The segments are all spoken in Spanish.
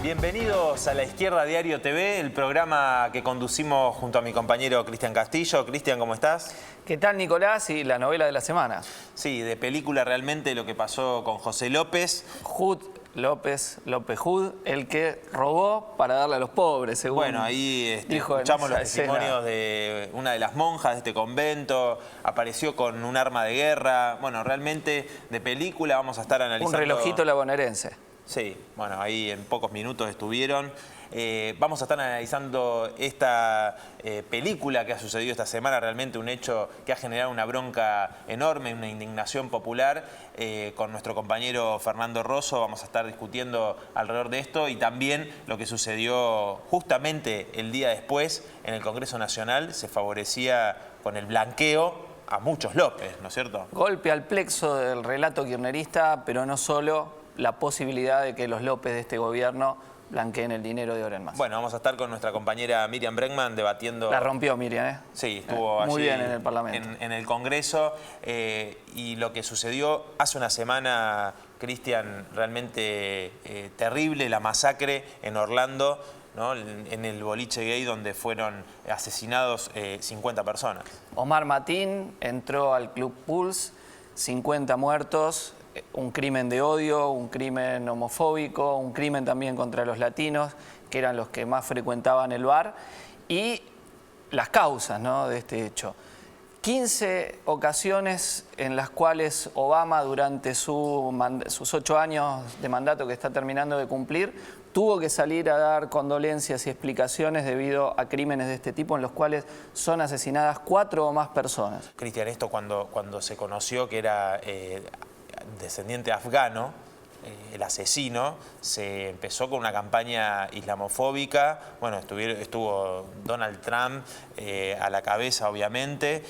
Bienvenidos a La Izquierda Diario TV, el programa que conducimos junto a mi compañero Cristian Castillo. Cristian, ¿cómo estás? ¿Qué tal, Nicolás? Y la novela de la semana. Sí, de película realmente lo que pasó con José López. López Hood, el que robó para darle a los pobres, según Bueno, ahí escuchamos los testimonios de una de las monjas de este convento, apareció con un arma de guerra. Bueno, realmente de película vamos a estar analizando... Un relojito bonaerense. Sí, bueno, ahí en pocos minutos estuvieron. Vamos a estar analizando esta película que ha sucedido esta semana, realmente un hecho que ha generado una bronca enorme, una indignación popular. Con nuestro compañero Fernando Rosso vamos a estar discutiendo alrededor de esto y también lo que sucedió justamente el día después en el Congreso Nacional. Se favorecía con el blanqueo a muchos López, ¿no es cierto? Golpe al plexo del relato kirchnerista, pero no solo la posibilidad de que los López de este gobierno blanqueen el dinero de Oren Más. Bueno, vamos a estar con nuestra compañera Miriam Bregman debatiendo... La rompió Miriam, ¿eh? Sí, estuvo muy allí bien en el Parlamento. En el Congreso. Y lo que sucedió hace una semana, Cristian, realmente terrible, la masacre en Orlando, ¿no? En el boliche gay donde fueron asesinados 50 personas. Omar Mateen entró al Club Pulse, 50 muertos... Un crimen de odio, un crimen homofóbico, un crimen también contra los latinos, que eran los que más frecuentaban el bar, y las causas, ¿no?, de este hecho. 15 ocasiones en las cuales Obama, durante sus 8 años de mandato que está terminando de cumplir, tuvo que salir a dar condolencias y explicaciones debido a crímenes de este tipo en los cuales son asesinadas 4 o más personas. Cristian, esto cuando se conoció que era... descendiente afgano, el asesino, se empezó con una campaña islamofóbica. Bueno, estuvo Donald Trump a la cabeza, obviamente.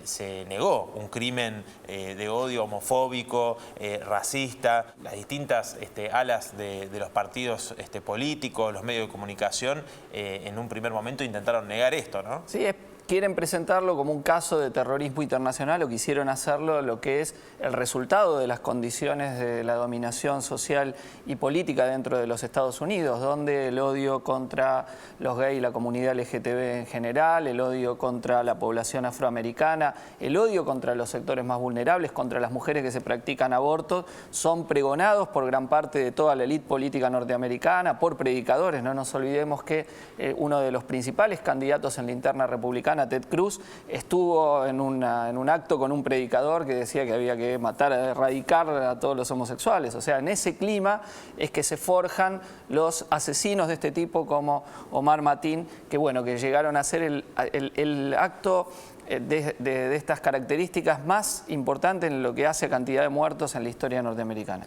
Se negó un crimen de odio homofóbico, racista. Las distintas alas de los partidos políticos, los medios de comunicación, en un primer momento intentaron negar esto, ¿no? Sí, quieren presentarlo como un caso de terrorismo internacional o quisieron hacerlo lo que es el resultado de las condiciones de la dominación social y política dentro de los Estados Unidos, donde el odio contra los gays y la comunidad LGTB en general, el odio contra la población afroamericana, el odio contra los sectores más vulnerables, contra las mujeres que se practican abortos, son pregonados por gran parte de toda la élite política norteamericana, por predicadores. No nos olvidemos que uno de los principales candidatos en la interna republicana, Ted Cruz, estuvo en un acto con un predicador que decía que había que matar, erradicar a todos los homosexuales. O sea, en ese clima es que se forjan los asesinos de este tipo como Omar Mateen, que bueno, que llegaron a ser el acto de estas características más importante en lo que hace a cantidad de muertos en la historia norteamericana.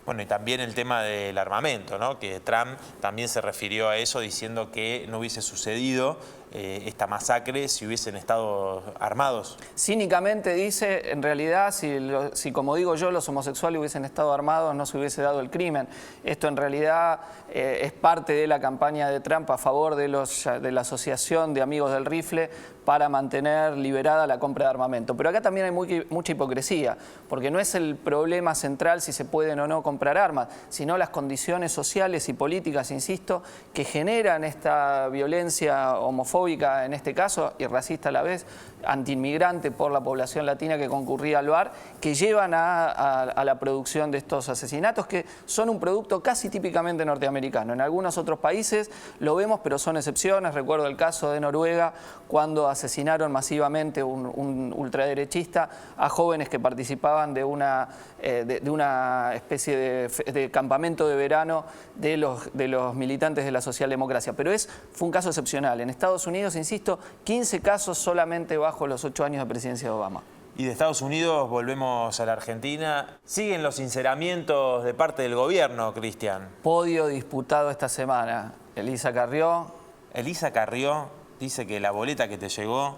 Bueno, y también el tema del armamento, ¿no? Que Trump también se refirió a eso diciendo que no hubiese sucedido esta masacre si hubiesen estado armados. Cínicamente dice, en realidad, si como digo yo, los homosexuales hubiesen estado armados, no se hubiese dado el crimen. Esto en realidad es parte de la campaña de Trump a favor de la Asociación de Amigos del Rifle para mantener liberada la compra de armamento. Pero acá también hay mucha hipocresía, porque no es el problema central si se pueden o no comprar armas, sino las condiciones sociales y políticas, insisto, que generan esta violencia homofóbica en este caso y racista a la vez, antiinmigrante por la población latina que concurría al bar, que llevan a la producción de estos asesinatos que son un producto casi típicamente norteamericano. En algunos otros países lo vemos, pero son excepciones. Recuerdo el caso de Noruega, cuando asesinaron masivamente un ultraderechista a jóvenes que participaban de una especie de campamento de verano de los militantes de la socialdemocracia. Pero fue un caso excepcional. En Estados Unidos, insisto, 15 casos solamente bajo los 8 años de presidencia de Obama. Y de Estados Unidos volvemos a la Argentina. Siguen los sinceramientos de parte del gobierno, Cristian. Podio disputado esta semana. Elisa Carrió. Elisa Carrió dice que la boleta que te llegó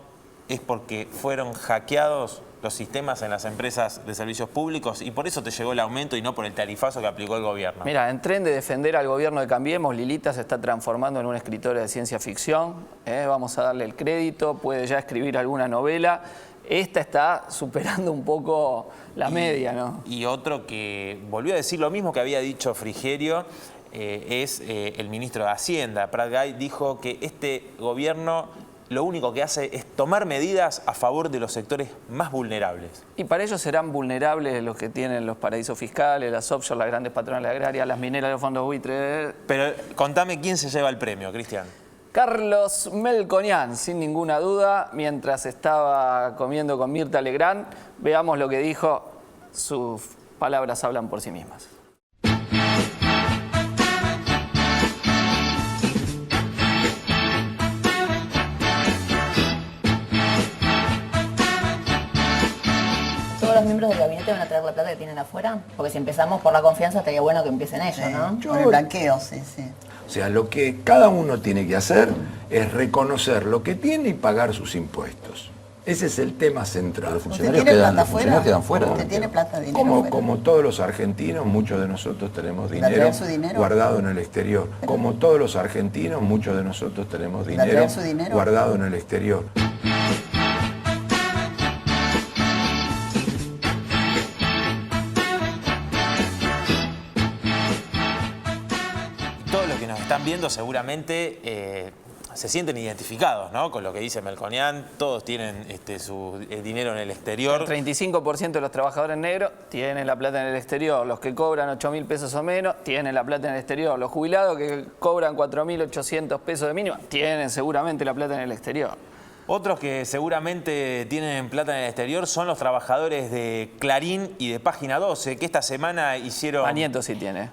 es porque fueron hackeados los sistemas en las empresas de servicios públicos y por eso te llegó el aumento y no por el tarifazo que aplicó el gobierno. Mira, en tren de defender al gobierno de Cambiemos, Lilita se está transformando en una escritora de ciencia ficción. Vamos a darle el crédito, puede ya escribir alguna novela. Esta está superando un poco la media, ¿no? Y otro que volvió a decir lo mismo que había dicho Frigerio, es el ministro de Hacienda. Prat Gay dijo que este gobierno lo único que hace es tomar medidas a favor de los sectores más vulnerables. Y para ellos serán vulnerables los que tienen los paraísos fiscales, las offshore, las grandes patronales agrarias, las mineras, los fondos buitres. Pero contame quién se lleva el premio, Cristian. Carlos Melconian, sin ninguna duda, mientras estaba comiendo con Mirta Legrand. Veamos lo que dijo, sus palabras hablan por sí mismas. ¿Todos los miembros del gabinete van a traer la plata que tienen afuera? Porque si empezamos por la confianza, estaría bueno que empiecen ellos, ¿no? Con el blanqueo, sí. O sea, lo que cada uno tiene que hacer es reconocer lo que tiene y pagar sus impuestos. Ese es el tema central. ¿Usted tiene plata afuera? ¿Usted tiene plata, dinero afuera? Como todos los argentinos, muchos de nosotros tenemos dinero guardado en el exterior. Como todos los argentinos, muchos de nosotros tenemos dinero guardado en el exterior. Todos los que nos están viendo seguramente se sienten identificados, ¿no?, con lo que dice Melconian. Todos tienen su dinero en el exterior. El 35% de los trabajadores negros tienen la plata en el exterior. Los que cobran 8.000 pesos o menos tienen la plata en el exterior. Los jubilados que cobran 4.800 pesos de mínima tienen seguramente la plata en el exterior. Otros que seguramente tienen plata en el exterior son los trabajadores de Clarín y de Página 12, que esta semana hicieron... Manieto sí tiene.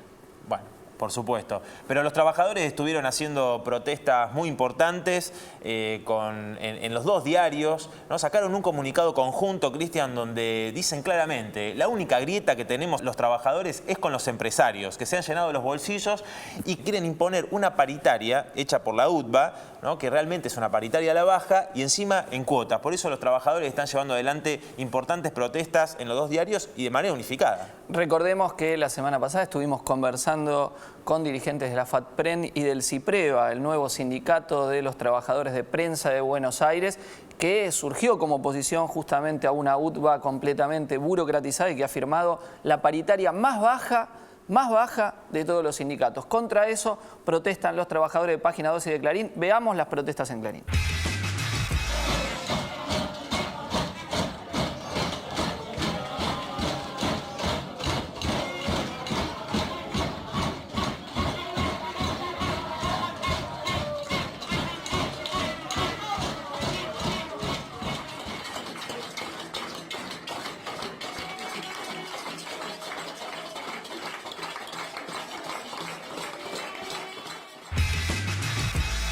Bueno, por supuesto. Pero los trabajadores estuvieron haciendo protestas muy importantes en los dos diarios, ¿no? Sacaron un comunicado conjunto, Cristian, donde dicen claramente: la única grieta que tenemos los trabajadores es con los empresarios, que se han llenado los bolsillos y quieren imponer una paritaria hecha por la UTBA, ¿no?, que realmente es una paritaria a la baja y encima en cuotas. Por eso los trabajadores están llevando adelante importantes protestas en los dos diarios y de manera unificada. Recordemos que la semana pasada estuvimos conversando con dirigentes de la FATPREN y del CIPREVA, el nuevo sindicato de los trabajadores de prensa de Buenos Aires, que surgió como oposición justamente a una UTBA completamente burocratizada y que ha firmado la paritaria más baja de todos los sindicatos. Contra eso protestan los trabajadores de Página 12 y de Clarín. Veamos las protestas en Clarín.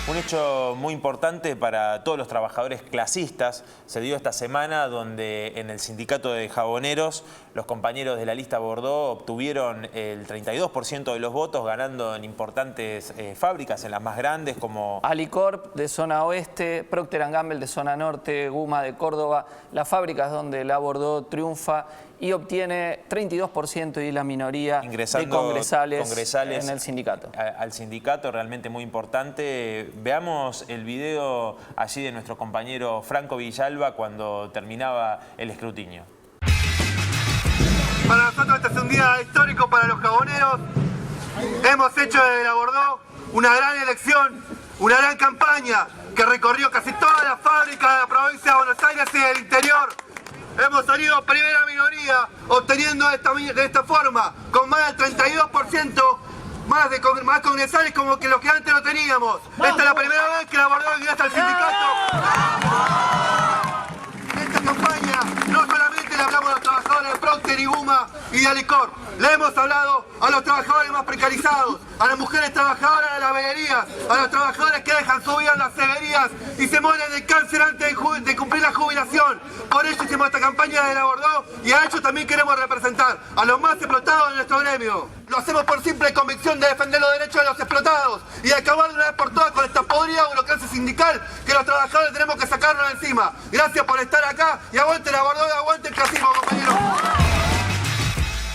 Un hecho muy importante para todos los trabajadores clasistas se dio esta semana, donde en el sindicato de jaboneros los compañeros de la lista Bordeaux obtuvieron el 32% de los votos, ganando en importantes fábricas, en las más grandes como... Alicorp de zona oeste, Procter & Gamble de zona norte, Guma de Córdoba, las fábricas donde la Bordeaux triunfa y obtiene 32% y la minoría de congresales en el sindicato. Al sindicato, realmente muy importante. Veamos el video allí de nuestro compañero Franco Villalba cuando terminaba el escrutinio. Para nosotros este es un día histórico para los jaboneros. Hemos hecho de la Bordeaux una gran elección, una gran campaña que recorrió casi todas las fábricas de la provincia de Buenos Aires y del interior. Hemos salido primera minoría, obteniendo de esta forma, con más del 32%, más congresales como que los que antes no teníamos. Esta es la primera vez que la Bordeaux ingresa al sindicato. Esta campaña no solamente le hablamos a los trabajadores de Procter y Guma y de Alicorp, le hemos hablado a los trabajadores más precarizados, a las mujeres trabajadoras de las veguerías, a los trabajadores que dejan su vida en las severías y se mueren de cáncer antes de cumplir la jubilación. Por eso hicimos esta campaña de la Bordeaux y a ellos también queremos representar, a los más explotados de nuestro gremio. Lo hacemos por simple convicción de defender los derechos de los explotados y de acabar de una vez por todas con esta podrida burocracia sindical que los trabajadores tenemos que sacarnos de encima. Gracias por estar acá y aguante la Bordeaux y aguante el clasismo, compañeros.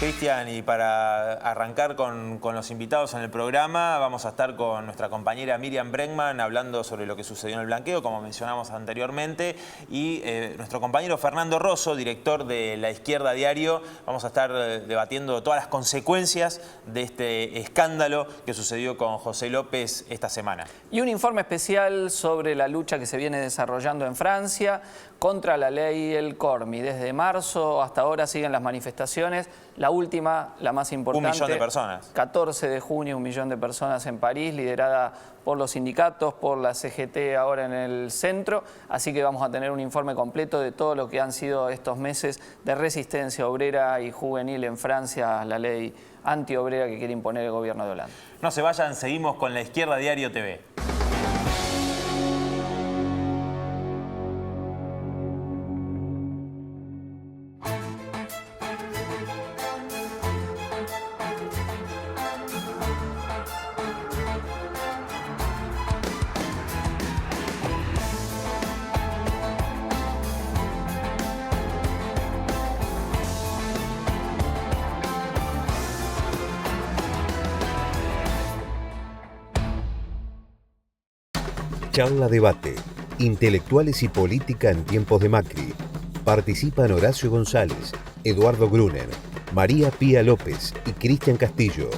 Cristian, y para arrancar con los invitados en el programa, vamos a estar con nuestra compañera Miriam Bregman hablando sobre lo que sucedió en el blanqueo, como mencionamos anteriormente, y nuestro compañero Fernando Rosso, director de La Izquierda Diario. Vamos a estar debatiendo todas las consecuencias de este escándalo que sucedió con José López esta semana. Y un informe especial sobre la lucha que se viene desarrollando en Francia contra la ley El Cormi. Desde marzo hasta ahora siguen las manifestaciones. La última, la más importante. 1 millón de personas. 14 de junio, 1 millón de personas en París, liderada por los sindicatos, por la CGT ahora en el centro. Así que vamos a tener un informe completo de todo lo que han sido estos meses de resistencia obrera y juvenil en Francia a la ley antiobrera que quiere imponer el gobierno de Hollande. No se vayan, seguimos con La Izquierda Diario TV. Charla Debate. Intelectuales y política en tiempos de Macri. Participan Horacio González, Eduardo Gruner, María Pía López y Cristian Castillo.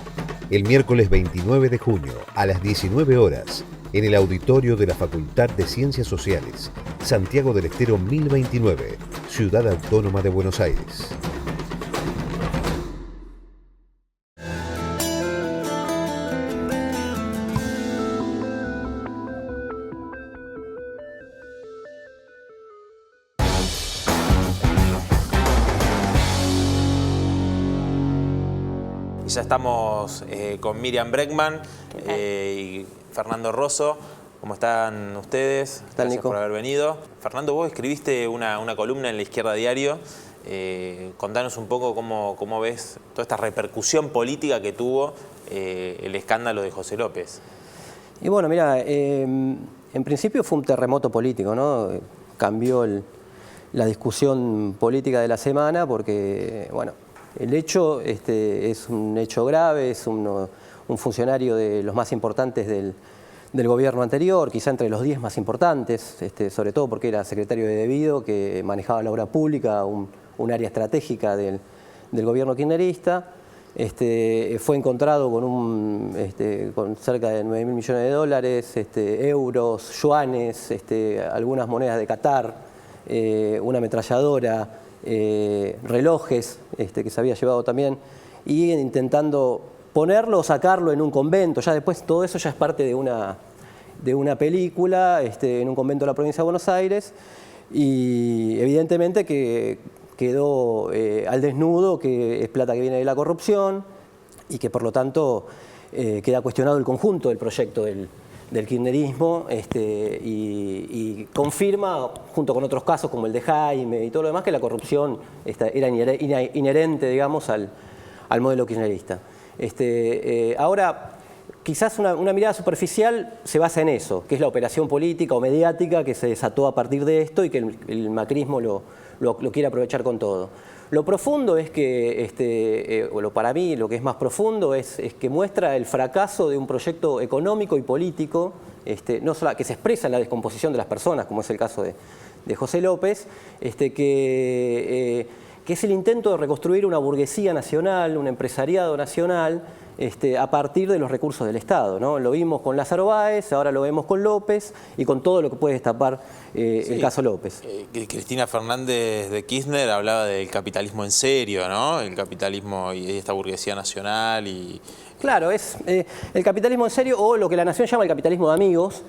El miércoles 29 de junio a las 19 horas en el auditorio de la Facultad de Ciencias Sociales, Santiago del Estero 1029, Ciudad Autónoma de Buenos Aires. Ya estamos con Miriam Bregman y Fernando Rosso. ¿Cómo están ustedes? Gracias por haber venido. Fernando, vos escribiste una columna en La Izquierda Diario. Contanos un poco cómo ves toda esta repercusión política que tuvo el escándalo de José López. Y bueno, mira, en principio fue un terremoto político, ¿no? Cambió la discusión política de la semana porque, bueno, el hecho es un hecho grave, es un funcionario de los más importantes del gobierno anterior, quizá entre los 10 más importantes, sobre todo porque era secretario de Debido, que manejaba la obra pública, un área estratégica del gobierno kirchnerista. Fue encontrado con cerca de 9.000 millones de dólares, euros, yuanes, algunas monedas de Qatar, una ametralladora, relojes que se había llevado también, y intentando ponerlo o sacarlo en un convento. Ya después todo eso ya es parte de una película en un convento de la provincia de Buenos Aires, y evidentemente que quedó al desnudo que es plata que viene de la corrupción y que por lo tanto queda cuestionado el conjunto del proyecto del kirchnerismo, y confirma, junto con otros casos como el de Jaime y todo lo demás, que la corrupción era inherente, digamos, al modelo kirchnerista. Ahora, quizás una mirada superficial se basa en eso, que es la operación política o mediática que se desató a partir de esto y que el macrismo lo quiere aprovechar con todo. Lo profundo es que, para mí, lo que es más profundo es que muestra el fracaso de un proyecto económico y político, no solo que se expresa en la descomposición de las personas, como es el caso de José López, que es el intento de reconstruir una burguesía nacional, un empresariado nacional, a partir de los recursos del Estado, ¿no? Lo vimos con Lázaro Báez, ahora lo vemos con López y con todo lo que puede destapar el caso López. Cristina Fernández de Kirchner hablaba del capitalismo en serio, ¿no? El capitalismo y esta burguesía nacional y... Claro, es el capitalismo en serio, o lo que la Nación llama el capitalismo de amigos,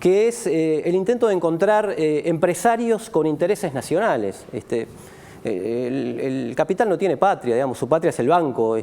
que es el intento de encontrar empresarios con intereses nacionales. El capital no tiene patria, digamos, su patria es el banco,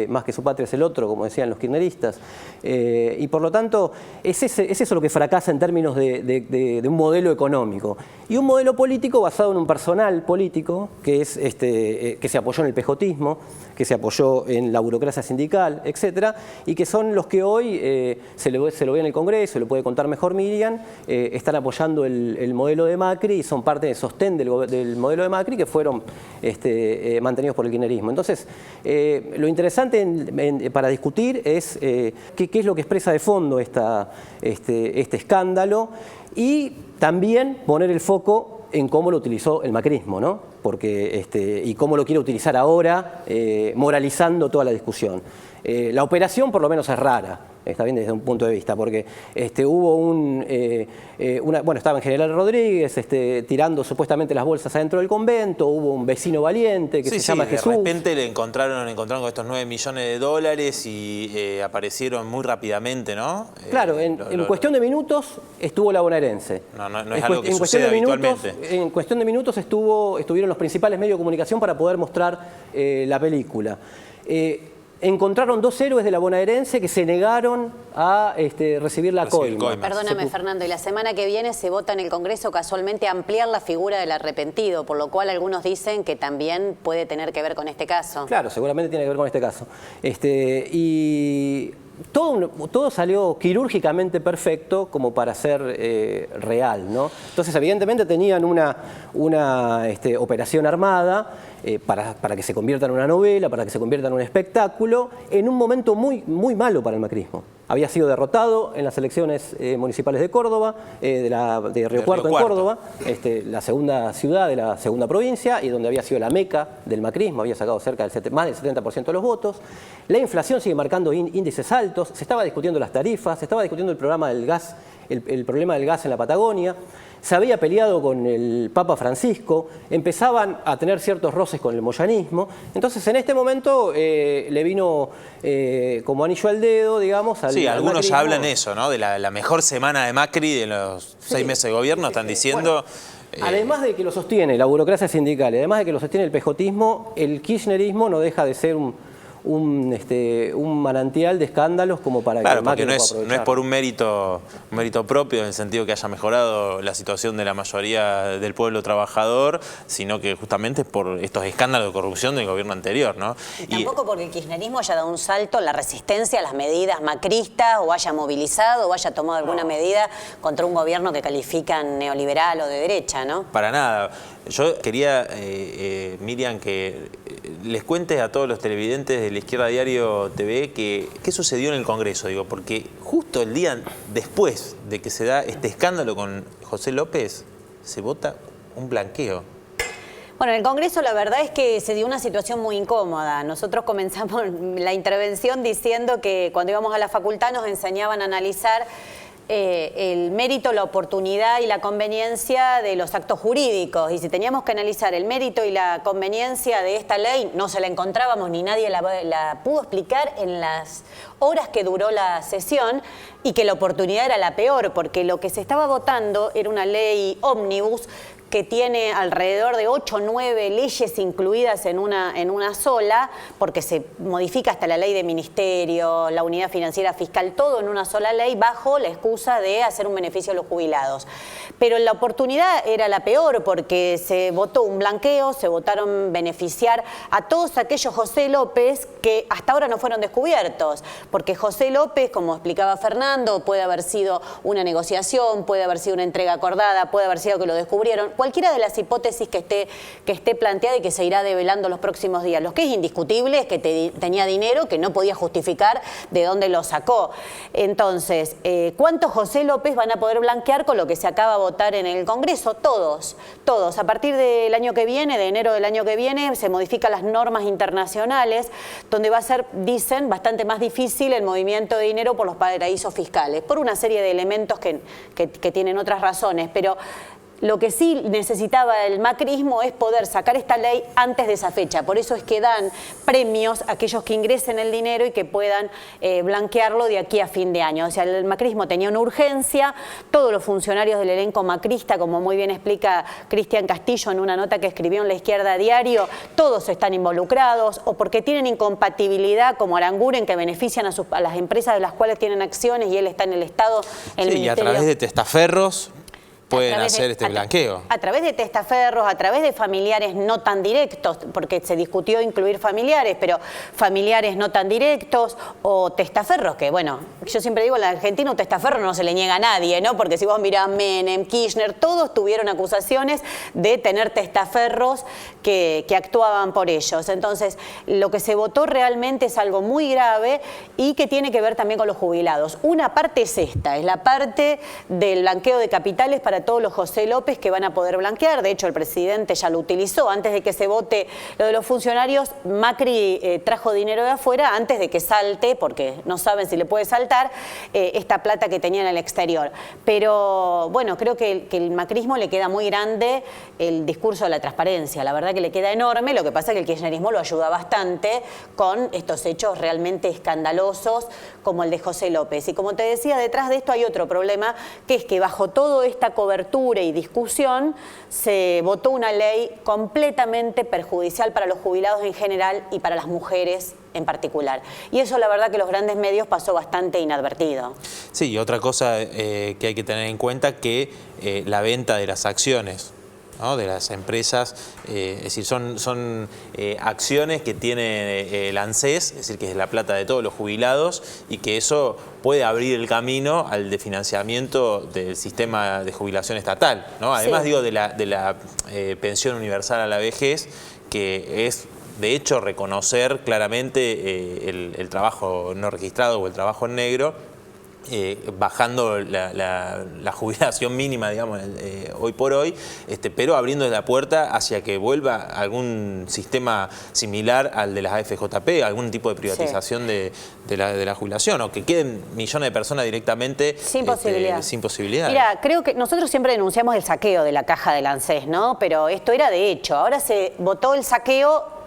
más que su patria es el otro, como decían los kirchneristas. Y por lo tanto, es eso lo que fracasa en términos de un modelo económico. Y un modelo político basado en un personal político que se apoyó en el pejotismo, que se apoyó en la burocracia sindical, etcétera, y que son los que hoy, se lo ve en el Congreso, lo puede contar mejor Miriam, están apoyando el modelo de Macri y son parte del sostén del modelo de Macri que fueron mantenidos por el kirchnerismo. Entonces, lo interesante para discutir es qué es lo que expresa de fondo este escándalo y también poner el foco en cómo lo utilizó el macrismo, ¿no? Porque, y cómo lo quiere utilizar ahora, moralizando toda la discusión. La operación por lo menos es rara, está bien desde un punto de vista, porque hubo bueno, estaba en General Rodríguez tirando supuestamente las bolsas adentro del convento, hubo un vecino valiente que se llama Jesús. De repente le encontraron con estos 9 millones de dólares y aparecieron muy rápidamente, ¿no? Claro, en cuestión de minutos estuvo la bonaerense. No es algo que sucede habitualmente. En cuestión de minutos estuvieron los principales medios de comunicación para poder mostrar la película. Encontraron 2 héroes de la bonaerense que se negaron a recibir la coima. Perdóname, Fernando, y la semana que viene se vota en el Congreso casualmente ampliar la figura del arrepentido, por lo cual algunos dicen que también puede tener que ver con este caso. Claro, seguramente tiene que ver con este caso. Y todo salió quirúrgicamente perfecto como para ser real, ¿no? Entonces, evidentemente tenían una operación armada para que se convierta en una novela, para que se convierta en un espectáculo, en un momento muy malo para el macrismo. Había sido derrotado en las elecciones municipales de Córdoba, de Río Cuarto en Córdoba, la segunda ciudad de la segunda provincia y donde había sido la meca del macrismo, había sacado más del 70% de los votos. La inflación sigue marcando índices altos, se estaba discutiendo las tarifas, se estaba discutiendo el programa del gas, el problema del gas en la Patagonia. Se había peleado con el Papa Francisco, empezaban a tener ciertos roces con el moyanismo. Entonces, en este momento le vino como anillo al dedo, digamos. Sí, algunos ya hablan eso, ¿no? De la mejor semana de Macri de los 6 meses de gobierno, están diciendo... Además de que lo sostiene la burocracia sindical, además de que lo sostiene el pejotismo, el kirchnerismo no deja de ser un manantial de escándalos como para que Macri no es por un mérito propio en el sentido que haya mejorado la situación de la mayoría del pueblo trabajador, sino que justamente es por estos escándalos de corrupción del gobierno anterior, ¿no? Y tampoco porque el kirchnerismo haya dado un salto en la resistencia a las medidas macristas o haya movilizado o haya tomado alguna medida contra un gobierno que califican neoliberal o de derecha, ¿no? Para nada. Yo quería, Miriam, que les cuentes a todos los televidentes de La Izquierda Diario TV qué sucedió en el Congreso, digo, porque justo el día después de que se da este escándalo con José López, se vota un blanqueo. Bueno, en el Congreso la verdad es que se dio una situación muy incómoda. Nosotros comenzamos la intervención diciendo que cuando íbamos a la facultad nos enseñaban a analizar el mérito, la oportunidad y la conveniencia de los actos jurídicos. Y si teníamos que analizar el mérito y la conveniencia de esta ley, no se la encontrábamos ni nadie la pudo explicar en las horas que duró la sesión, y que la oportunidad era la peor, porque lo que se estaba votando era una ley ómnibus que tiene alrededor de 8 o 9 leyes incluidas en una sola, porque se modifica hasta la ley de ministerio, la unidad financiera fiscal, todo en una sola ley bajo la excusa de hacer un beneficio a los jubilados. Pero la oportunidad era la peor porque se votó un blanqueo, se votaron beneficiar a todos aquellos José López que hasta ahora no fueron descubiertos, porque José López, como explicaba Fernando, puede haber sido una negociación, puede haber sido una entrega acordada, puede haber sido que lo descubrieron. Cualquiera de las hipótesis que esté planteada y que se irá develando los próximos días. Lo que es indiscutible es que tenía dinero que no podía justificar de dónde lo sacó. Entonces, ¿cuántos José López van a poder blanquear con lo que se acaba de votar en el Congreso? Todos, todos. A partir del año que viene, de enero del año que viene, se modifican las normas internacionales, donde va a ser, dicen, bastante más difícil el movimiento de dinero por los paraísos fiscales, por una serie de elementos que tienen otras razones, pero lo que sí necesitaba el macrismo es poder sacar esta ley antes de esa fecha. Por eso es que dan premios a aquellos que ingresen el dinero y que puedan blanquearlo de aquí a fin de año. O sea, el macrismo tenía una urgencia, todos los funcionarios del elenco macrista, como muy bien explica Cristian Castillo en una nota que escribió en La Izquierda Diario, todos están involucrados, o porque tienen incompatibilidad, como Aranguren, que benefician a las empresas de las cuales tienen acciones y él está en el Estado, en el Ministerio. Y a través de testaferros pueden hacer este blanqueo. A través de testaferros, a través de familiares no tan directos, porque se discutió incluir familiares, pero familiares no tan directos o testaferros, que bueno, yo siempre digo, en la Argentina un testaferro no se le niega a nadie, ¿no? Porque si vos mirás Menem, Kirchner, todos tuvieron acusaciones de tener testaferros que actuaban por ellos. Entonces, lo que se votó realmente es algo muy grave y que tiene que ver también con los jubilados. Una parte es esta, es la parte del blanqueo de capitales para todos los José López que van a poder blanquear. De hecho, el presidente ya lo utilizó. Antes de que se vote lo de los funcionarios, Macri trajo dinero de afuera antes de que salte, porque no saben si le puede saltar, esta plata que tenía en el exterior. Pero bueno, creo que el macrismo le queda muy grande el discurso de la transparencia. La verdad que le queda enorme. Lo que pasa es que el kirchnerismo lo ayuda bastante con estos hechos realmente escandalosos como el de José López. Y como te decía, detrás de esto hay otro problema, que es que bajo toda esta cobertura y discusión se votó una ley completamente perjudicial para los jubilados en general y para las mujeres en particular. Y eso la verdad que los grandes medios pasó bastante inadvertido. Sí, y otra cosa que hay que tener en cuenta que la venta de las acciones, ¿no?, de las empresas, es decir, son acciones que tiene el ANSES, es decir, que es la plata de todos los jubilados, y que eso puede abrir el camino al de financiamiento del sistema de jubilación estatal, ¿no? Además, sí, digo, de la pensión universal a la vejez, que es de hecho reconocer claramente el trabajo no registrado o el trabajo en negro, bajando la jubilación mínima, digamos, hoy por hoy, pero abriendo la puerta hacia que vuelva algún sistema similar al de las AFJP, algún tipo de privatización, sí, de la jubilación, o que queden millones de personas directamente sin posibilidad. Mira, creo que nosotros siempre denunciamos el saqueo de la caja del ANSES, ¿no? Pero esto era de hecho. Ahora se votó el saqueo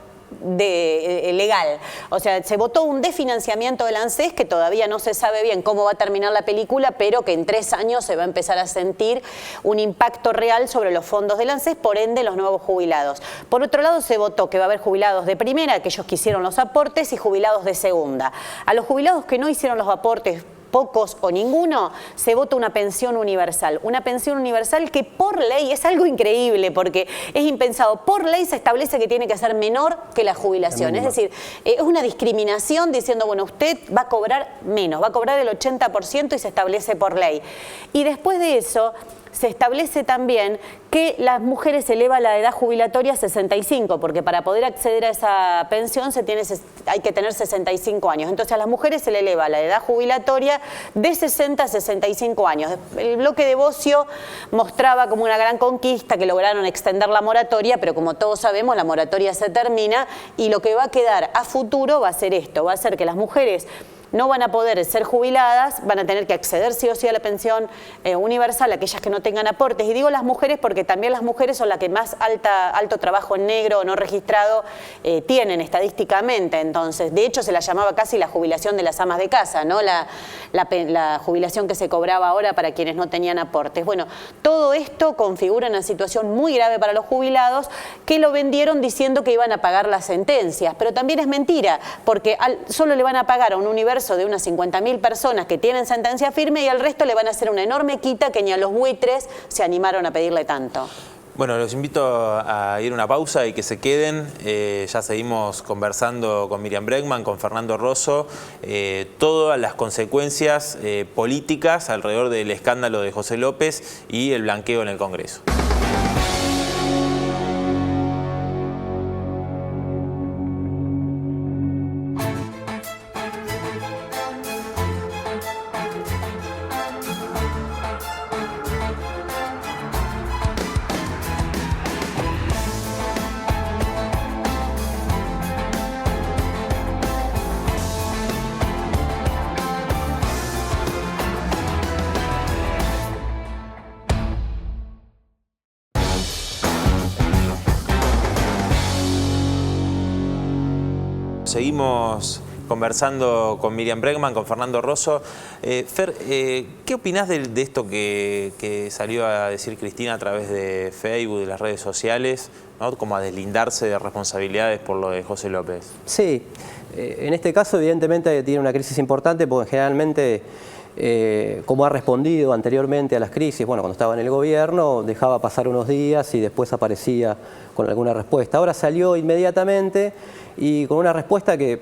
legal, o sea, se votó un desfinanciamiento del ANSES que todavía no se sabe bien cómo va a terminar la película, pero que en 3 años se va a empezar a sentir un impacto real sobre los fondos del ANSES, por ende los nuevos jubilados. Por otro lado, se votó que va a haber jubilados de primera, aquellos que hicieron los aportes, y jubilados de segunda. A los jubilados que no hicieron los aportes, pocos o ninguno, se vota una pensión universal. Una pensión universal que por ley es algo increíble, porque es impensado. Por ley se establece que tiene que ser menor que la jubilación. Es decir, es una discriminación diciendo, bueno, usted va a cobrar menos, va a cobrar el 80% y se establece por ley. Y después de eso se establece también que las mujeres elevan la edad jubilatoria a 65, porque para poder acceder a esa pensión hay que tener 65 años. Entonces a las mujeres se le eleva la edad jubilatoria de 60 a 65 años. El bloque de Bocio mostraba como una gran conquista que lograron extender la moratoria, pero como todos sabemos, la moratoria se termina y lo que va a quedar a futuro va a ser esto, va a ser que las mujeres no van a poder ser jubiladas, van a tener que acceder sí o sí a la pensión universal, aquellas que no tengan aportes. Y digo las mujeres porque también las mujeres son las que más alto trabajo en negro o no registrado tienen estadísticamente. Entonces, de hecho, se la llamaba casi la jubilación de las amas de casa, ¿no? La jubilación que se cobraba ahora para quienes no tenían aportes. Bueno, todo esto configura una situación muy grave para los jubilados, que lo vendieron diciendo que iban a pagar las sentencias. Pero también es mentira, porque solo le van a pagar a un universo de unas 50.000 personas que tienen sentencia firme, y al resto le van a hacer una enorme quita que ni a los buitres se animaron a pedirle tanto. Bueno, los invito a ir a una pausa y que se queden. Ya seguimos conversando con Miriam Bregman, con Fernando Rosso, todas las consecuencias políticas alrededor del escándalo de José López y el blanqueo en el Congreso. Seguimos conversando con Miriam Bregman, con Fernando Rosso. Fer, ¿qué opinás de esto que salió a decir Cristina a través de Facebook, de las redes sociales, ¿no?, como a deslindarse de responsabilidades por lo de José López? Sí, en este caso evidentemente tiene una crisis importante, porque generalmente como ha respondido anteriormente a las crisis, bueno, cuando estaba en el gobierno, dejaba pasar unos días y después aparecía con alguna respuesta. Ahora salió inmediatamente y con una respuesta que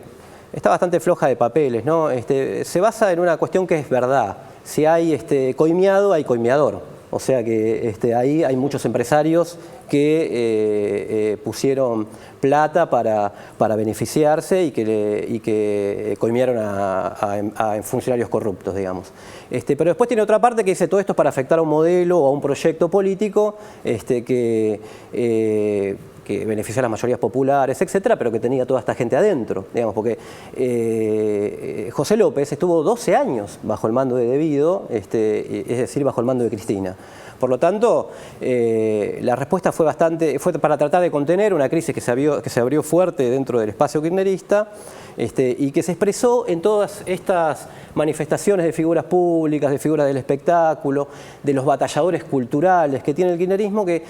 está bastante floja de papeles, ¿no? Se basa en una cuestión que es verdad. Si hay coimiado, hay coimiador. O sea que ahí hay muchos empresarios que pusieron plata para beneficiarse y que coimiaron a funcionarios corruptos, digamos. Pero después tiene otra parte que dice todo esto es para afectar a un modelo o a un proyecto político que beneficia a las mayorías populares, etcétera, pero que tenía toda esta gente adentro, digamos, porque José López estuvo 12 años bajo el mando de Debido, es decir, bajo el mando de Cristina. Por lo tanto, la respuesta fue para tratar de contener una crisis que se abrió fuerte dentro del espacio kirchnerista y que se expresó en todas estas manifestaciones de figuras públicas, de figuras del espectáculo, de los batalladores culturales que tiene el kirchnerismo, que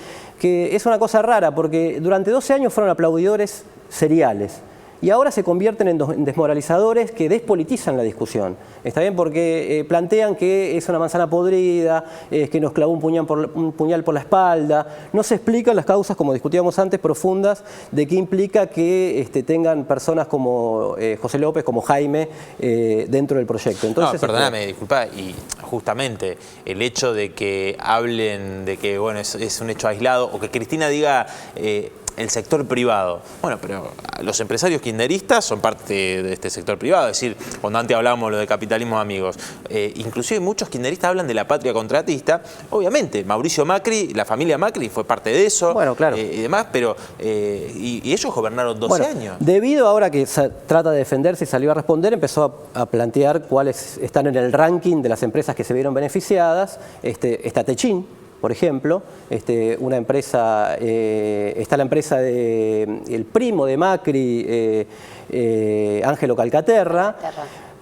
es una cosa rara porque durante 12 años fueron aplaudidores seriales. Y ahora se convierten en desmoralizadores que despolitizan la discusión. Está bien porque plantean que es una manzana podrida, que nos clavó un puñal por la espalda. No se explican las causas, como discutíamos antes, profundas, de qué implica que tengan personas como José López, como Jaime, dentro del proyecto. Entonces, no, perdóname, disculpa, y justamente el hecho de que hablen de que bueno, es un hecho aislado, o que Cristina diga el sector privado. Bueno, pero los empresarios kirchneristas son parte de este sector privado. Es decir, cuando antes hablábamos lo de capitalismo de amigos, inclusive muchos kirchneristas hablan de la patria contratista. Obviamente, Mauricio Macri, la familia Macri fue parte de eso, bueno, claro, y demás, pero y ellos gobernaron 12 años. Debido ahora que trata de defenderse y salió a responder, empezó a plantear cuáles están en el ranking de las empresas que se vieron beneficiadas. Está Techin, por ejemplo, una empresa, está la empresa del primo de Macri, Ángelo Calcaterra,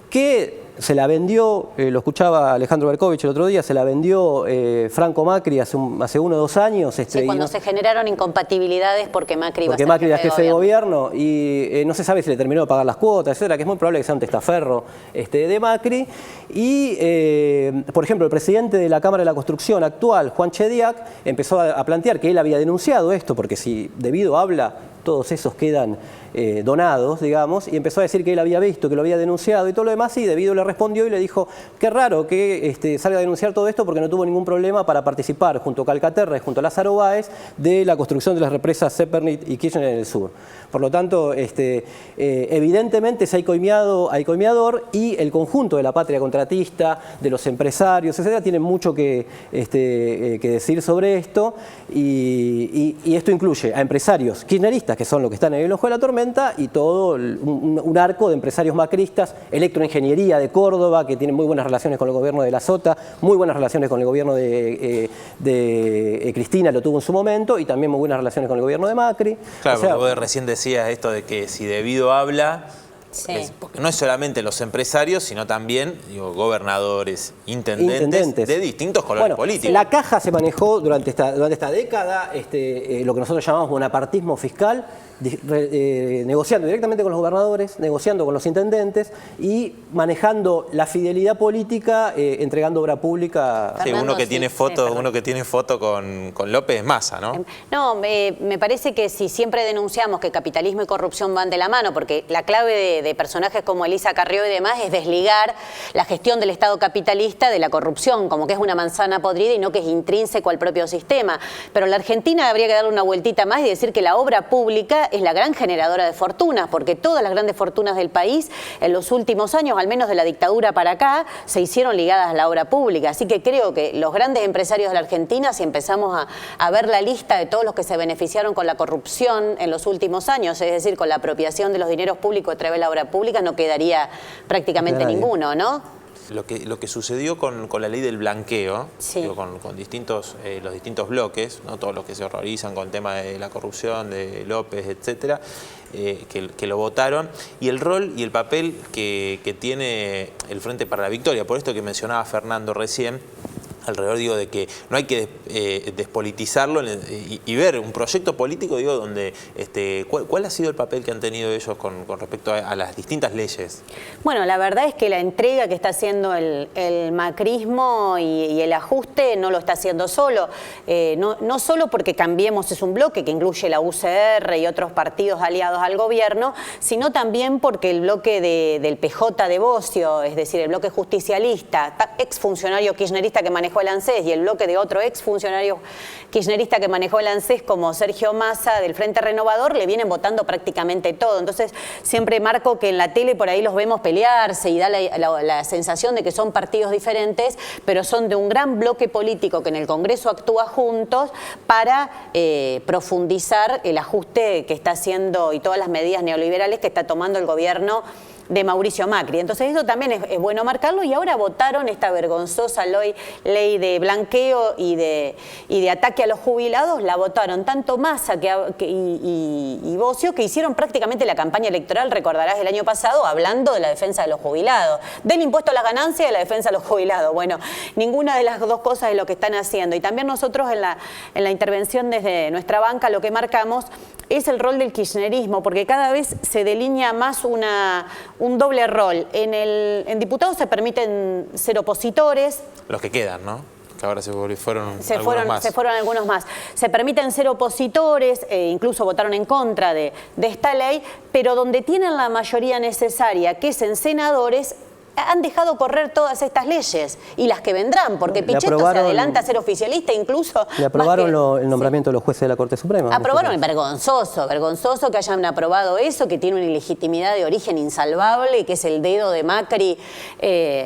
que se la vendió, lo escuchaba Alejandro Berkovich el otro día, se la vendió Franco Macri hace 1 o 2 años. Sí, cuando se generaron incompatibilidades porque Macri iba a ser jefe de gobierno y no se sabe si le terminó de pagar las cuotas, etcétera, que es muy probable que sea un testaferro de Macri. Y, por ejemplo, el presidente de la Cámara de la Construcción actual, Juan Chediak, empezó a plantear que él había denunciado esto, porque si Debido habla, todos esos quedan donados, digamos, y empezó a decir que él había visto, que lo había denunciado y todo lo demás, y Debido le respondió y le dijo, qué raro que salga a denunciar todo esto porque no tuvo ningún problema para participar junto a Calcaterra y junto a Lázaro Báez de la construcción de las represas Zeppernit y Kirchner en el sur. Por lo tanto, evidentemente si hay coimiador y el conjunto de la patria contratista, de los empresarios, etcétera, tienen mucho que decir sobre esto y esto incluye a empresarios kirchneristas, que son los que están en el ojo de la tormenta, y todo un arco de empresarios macristas, Electroingeniería de Córdoba, que tiene muy buenas relaciones con el gobierno de la Sota, muy buenas relaciones con el gobierno de Cristina, lo tuvo en su momento, y también muy buenas relaciones con el gobierno de Macri. Claro, o sea, porque vos recién decías esto de que si Debido habla, sí, porque no es solamente los empresarios, sino también gobernadores, intendentes de distintos colores políticos. La caja se manejó durante esta década, lo que nosotros llamamos bonapartismo fiscal, negociando directamente con los gobernadores, negociando con los intendentes y manejando la fidelidad política, entregando obra pública. Sí, uno que tiene foto con López Massa, ¿no? No, me parece que si siempre denunciamos que capitalismo y corrupción van de la mano, porque la clave de personajes como Elisa Carrió y demás es desligar la gestión del Estado capitalista de la corrupción, como que es una manzana podrida y no que es intrínseco al propio sistema. Pero en la Argentina habría que darle una vueltita más y decir que la obra pública es la gran generadora de fortunas, porque todas las grandes fortunas del país en los últimos años, al menos de la dictadura para acá, se hicieron ligadas a la obra pública. Así que creo que los grandes empresarios de la Argentina, si empezamos a ver la lista de todos los que se beneficiaron con la corrupción en los últimos años, es decir, con la apropiación de los dineros públicos a través de la obra pública, no quedaría prácticamente ninguno, ¿no? Lo que sucedió con la ley del blanqueo, sí, digo, con los distintos bloques, ¿no? Todos los que se horrorizan con el tema de la corrupción, de López, etcétera, que lo votaron, y el rol y el papel que tiene el Frente para la Victoria. Por esto que mencionaba Fernando recién, alrededor, digo, de que no hay que despolitizarlo y ver un proyecto político, digo, donde ¿cuál ha sido el papel que han tenido ellos con respecto a las distintas leyes? Bueno, la verdad es que la entrega que está haciendo el macrismo y el ajuste no lo está haciendo solo. No solo porque Cambiemos es un bloque que incluye la UCR y otros partidos aliados al gobierno, sino también porque el bloque del PJ de Bocio, es decir, el bloque justicialista, exfuncionario kirchnerista que manejó el ANSES, y el bloque de otro exfuncionario kirchnerista que manejó el ANSES como Sergio Massa del Frente Renovador, le vienen votando prácticamente todo. Entonces siempre marco que en la tele por ahí los vemos pelearse y da la sensación de que son partidos diferentes, pero son de un gran bloque político que en el Congreso actúa juntos para profundizar el ajuste que está haciendo y todas las medidas neoliberales que está tomando el gobierno de Mauricio Macri. Entonces eso también es bueno marcarlo, y ahora votaron esta vergonzosa ley de blanqueo y de ataque a los jubilados. La votaron tanto Massa y Bocio, que hicieron prácticamente la campaña electoral, recordarás, el año pasado, hablando de la defensa de los jubilados, del impuesto a las ganancias y de la defensa de los jubilados. Bueno, ninguna de las dos cosas es lo que están haciendo. Y también nosotros en la intervención desde nuestra banca lo que marcamos es el rol del kirchnerismo, porque cada vez se delinea más un doble rol. En diputados se permiten ser opositores. Los que quedan, ¿no? Que ahora se fueron algunos más. Se permiten ser opositores, incluso votaron en contra de esta ley, pero donde tienen la mayoría necesaria, que es en senadores, han dejado correr todas estas leyes y las que vendrán, porque Pichetto se adelanta a ser oficialista incluso. Le aprobaron el nombramiento de los jueces de la Corte Suprema. Aprobaron, vergonzoso que hayan aprobado eso, que tiene una ilegitimidad de origen insalvable y que es el dedo de Macri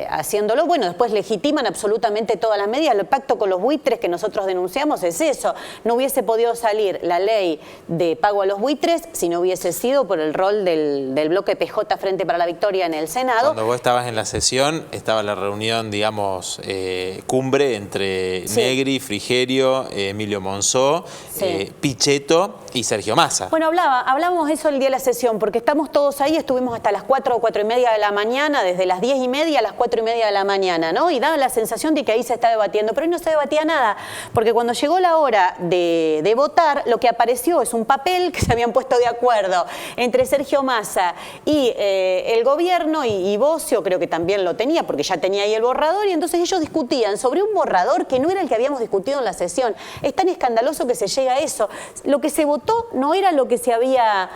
haciéndolo. Bueno, después legitiman absolutamente todas las medidas. El pacto con los buitres que nosotros denunciamos es eso. No hubiese podido salir la ley de pago a los buitres si no hubiese sido por el rol del bloque PJ Frente para la Victoria en el Senado. Cuando vos estabas en la sesión, estaba la reunión, digamos, cumbre entre Negri, Frigerio, Emilio Monzó, Pichetto y Sergio Massa. Bueno, hablábamos eso el día de la sesión, porque estamos todos ahí, estuvimos hasta las 4 o 4 y media de la mañana, desde las 10 y media a las 4 y media de la mañana, ¿no? Y daba la sensación de que ahí se está debatiendo, pero hoy no se debatía nada, porque cuando llegó la hora de votar, lo que apareció es un papel que se habían puesto de acuerdo entre Sergio Massa y el gobierno, y Bocio creo que también lo tenía, porque ya tenía ahí el borrador, y entonces ellos discutían sobre un borrador que no era el que habíamos discutido en la sesión. Es tan escandaloso que se llega a eso. Lo que se votó no era lo que se había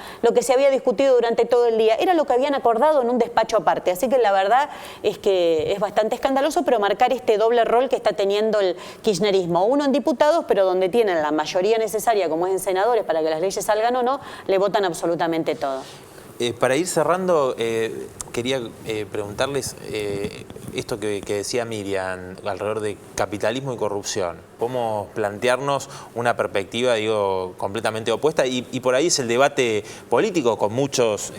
discutido durante todo el día, era lo que habían acordado en un despacho aparte. Así que la verdad es que es bastante escandaloso, pero marcar este doble rol que está teniendo el kirchnerismo. Uno en diputados, pero donde tienen la mayoría necesaria, como es en senadores, para que las leyes salgan o no, le votan absolutamente todo. Para ir cerrando, quería preguntarles esto que decía Miriam alrededor de capitalismo y corrupción. Podemos plantearnos una perspectiva, digo, completamente opuesta, y por ahí es el debate político con muchos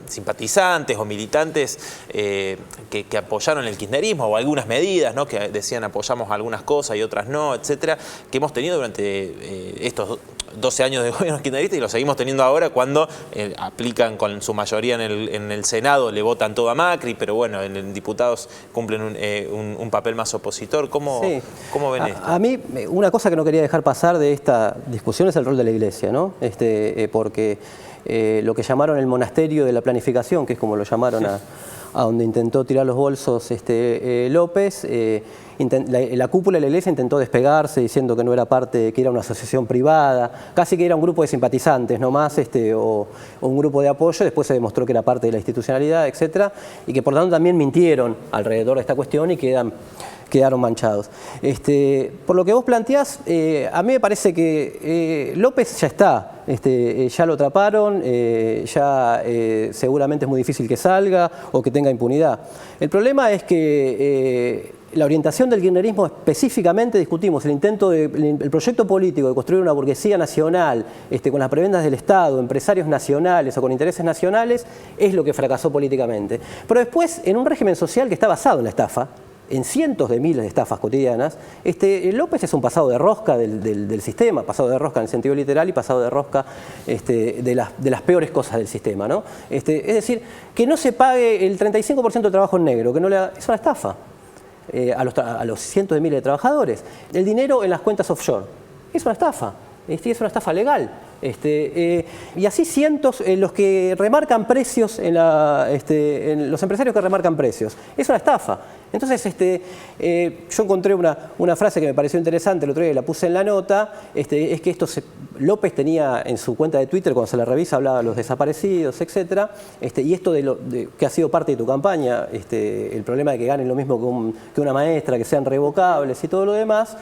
simpatizantes o militantes que apoyaron el kirchnerismo o algunas medidas, ¿no? Que decían apoyamos algunas cosas y otras no, etcétera, que hemos tenido durante estos 12 años de gobierno kirchnerista, y lo seguimos teniendo ahora cuando aplican con su mayoría en el Senado, le votan todo a Macri, pero bueno, en diputados cumplen un papel más opositor. ¿Cómo ven esto? A mí, una cosa que no quería dejar pasar de esta discusión es el rol de la Iglesia, ¿no? Porque lo que llamaron el monasterio de la planificación, que es como lo llamaron a donde intentó tirar los bolsos López, la cúpula de la Iglesia intentó despegarse diciendo que no era parte, que era una asociación privada, casi que era un grupo de simpatizantes nomás, o un grupo de apoyo. Después se demostró que era parte de la institucionalidad, etcétera, y que por tanto también mintieron alrededor de esta cuestión y quedaron manchados. Por lo que vos planteás, a mí me parece que López ya está, ya lo atraparon, seguramente es muy difícil que salga o que tenga impunidad. El problema es que la orientación del kirchnerismo, específicamente discutimos el proyecto político de construir una burguesía nacional con las prebendas del Estado, empresarios nacionales o con intereses nacionales, es lo que fracasó políticamente. Pero después, en un régimen social que está basado en la estafa, en cientos de miles de estafas cotidianas, López es un pasado de rosca del sistema, pasado de rosca en el sentido literal y pasado de rosca de las peores cosas del sistema, ¿no? Es decir, que no se pague el 35% de trabajo en negro, que no es una estafa. a los cientos de miles de trabajadores. El dinero en las cuentas offshore. Es una estafa. Es una estafa legal. Y así cientos los que remarcan precios, en los empresarios que remarcan precios. Es una estafa. Entonces, yo encontré una frase que me pareció interesante, el otro día la puse en la nota, es que López tenía en su cuenta de Twitter, cuando se la revisa, hablaba de los desaparecidos, etc. Y esto que ha sido parte de tu campaña, el problema de que ganen lo mismo que una maestra, que sean revocables y todo lo demás,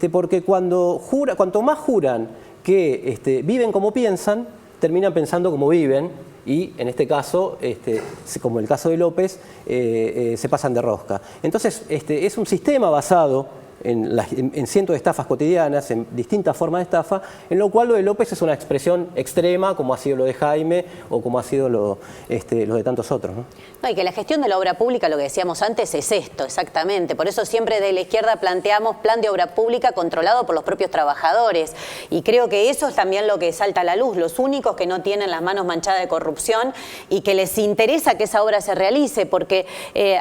porque cuanto más juran que viven como piensan, terminan pensando como viven y en este caso, como el caso de López, se pasan de rosca. Entonces, es un sistema basado en cientos de estafas cotidianas, en distintas formas de estafa, en lo cual lo de López es una expresión extrema, como ha sido lo de Jaime o como ha sido lo de tantos otros, ¿no? No, y que la gestión de la obra pública, lo que decíamos antes, es esto, exactamente. Por eso siempre de la izquierda planteamos plan de obra pública controlado por los propios trabajadores. Y creo que eso es también lo que salta a la luz. Los únicos que no tienen las manos manchadas de corrupción y que les interesa que esa obra se realice, porque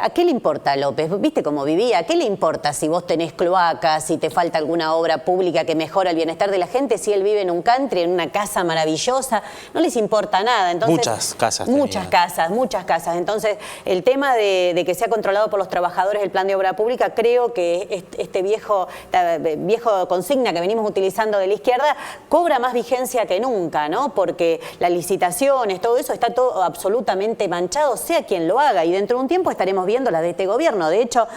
¿a qué le importa a López? ¿Viste cómo vivía? ¿A qué le importa si vos tenés cloacas, si te falta alguna obra pública que mejora el bienestar de la gente, si él vive en un country, en una casa maravillosa? No les importa nada. Entonces, muchas casas. Muchas casas. Entonces, el tema de que sea controlado por los trabajadores el plan de obra pública, creo que esta viejo consigna que venimos utilizando de la izquierda cobra más vigencia que nunca, ¿no? Porque las licitaciones, todo eso está todo absolutamente manchado, sea quien lo haga. Y dentro de un tiempo estaremos viendo la de este gobierno. De hecho,